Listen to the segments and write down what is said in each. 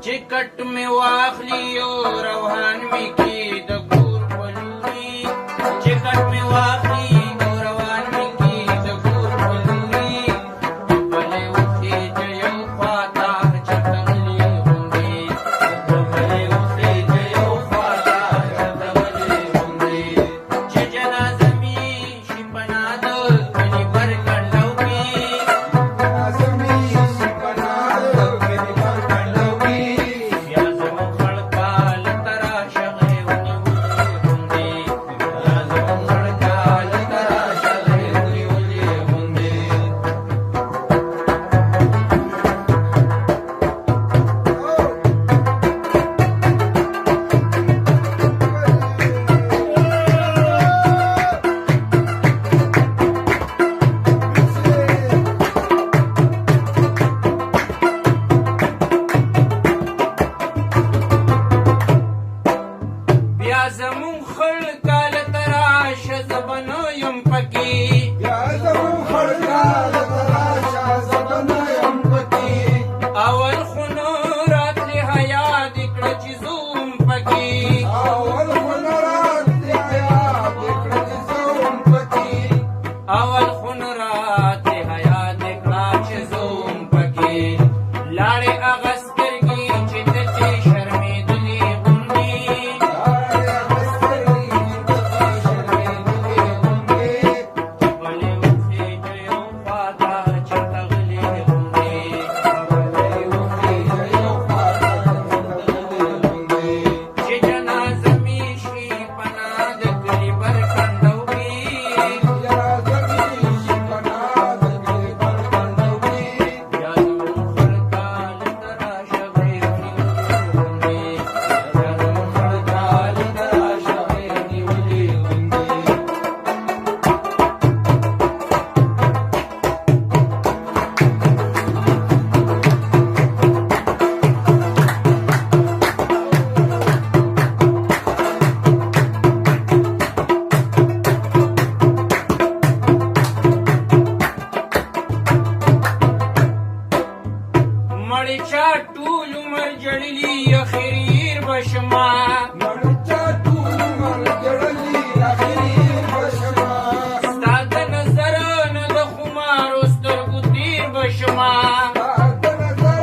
چکٹ میں واخلی او روحان می کی د ګور پلوری چکٹ میں واخلی او روحان می کی د ګور پلوری بلې وخی جو خواتا چتغلی غوندي بلې وخی جو خواتا چتغلی غوندي چې جنازه می شي پناد کني پر کندو کی زمون خلکال تراشه زبنو یم پکی یا زمون خلکال تراشه زبنو یم پکی اول خونو راتلی حیا دکړه چې زوم پکی اول خونو راتلی حیا دکړه چې زوم پکی اول خونو راتلی حیا دکړه چې زوم پکی لاړې اغسترګي چې دته شرمېدلې غوندي مړچا ټول عمر جړلی اخریر بشما مړچا ټول عمر جړلی اخریر بشما ستاد نظر نه د خمارو سترګو تیر بشما ستاد نظر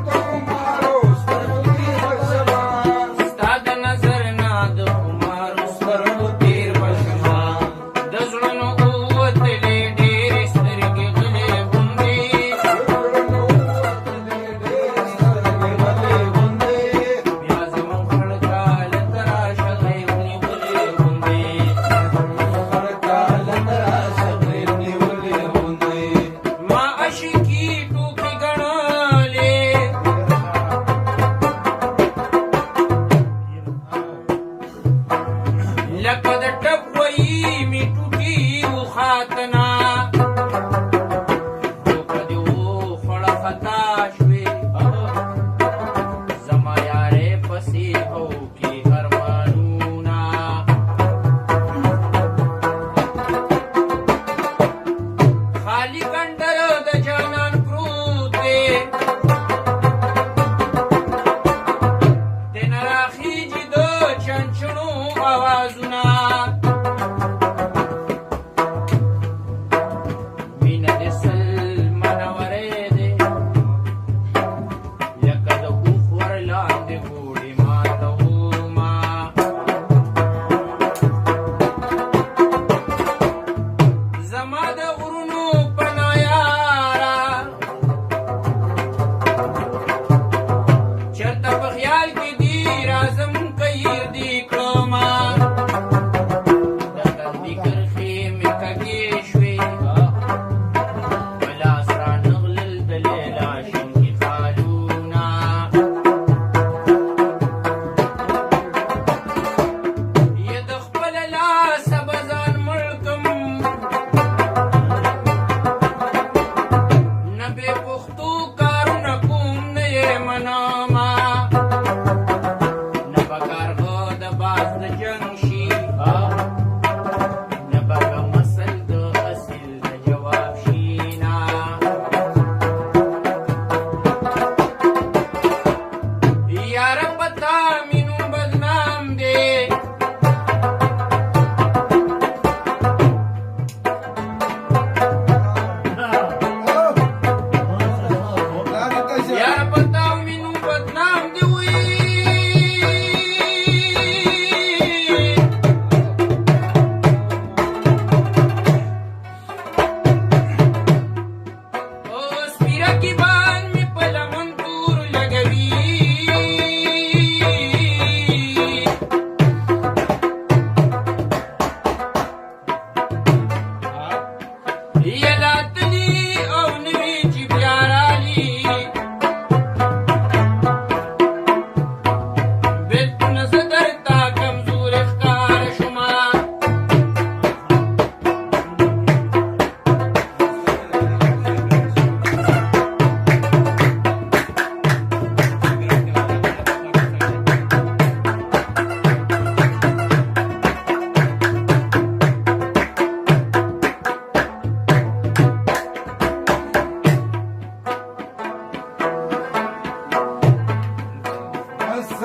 د خمارو سترګو تیر بشما ستاد نظر نه د خمارو سترګو تیر بشما د زړونو اوتلې ډېر سترګې غلې غوندي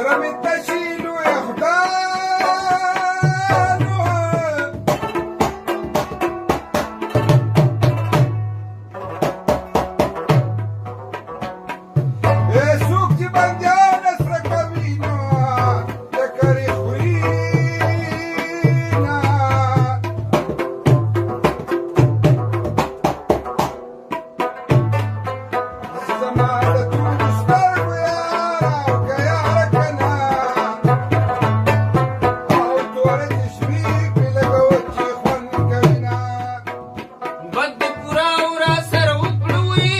زړه مې تشي لویه خدانو څوک چې بندیان سره کوي نو د کرې خوري نه زما د تورو سترګو یاره او که یاره که نه او توره چشمې پرې لګوه چې خوند کوي نه بد دې پوره او را سره وکړوي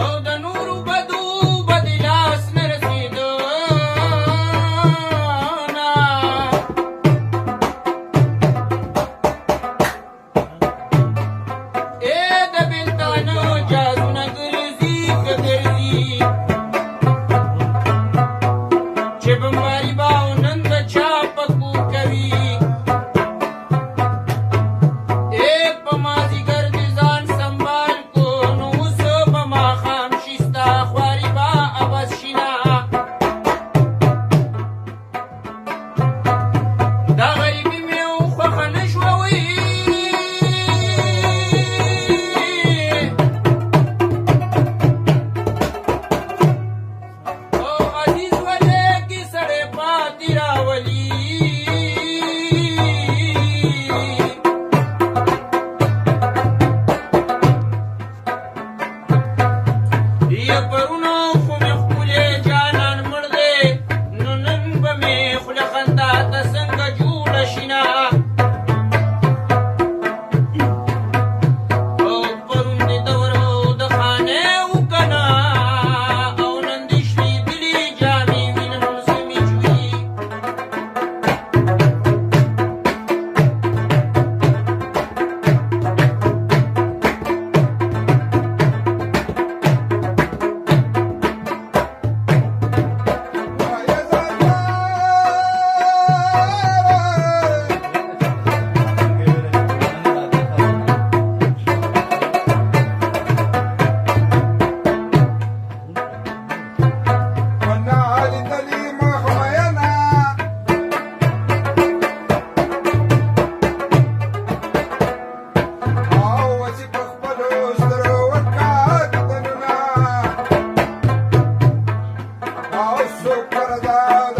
او د نورو بدو بد لاس نه رسېده نه ای د بېلتانه جازونه ګرځي که ګرځي چې بمباري به او نن د چا په کور کوي ای په مازدیګر دې ځان سنبال کو نو اوس به ماښام شي ستا خواري به عوض شي نه دا غریبي مې او خوښه نه شوه وی او عزیز ولې کې سړی پاتې راولي یا پرونه خو مې ښکلی جانان مړ دی نو نن به مې خوله خندا ته څنګه جوړه شي نه او پرون دې دوره د خانې وکنه او نن دې شلېدلې جامې وینم زمې جوړي وایه زړه ونه لیدلې مخ مینه او وسې په خپلو سترګو وکتلونه او څوک پر دا د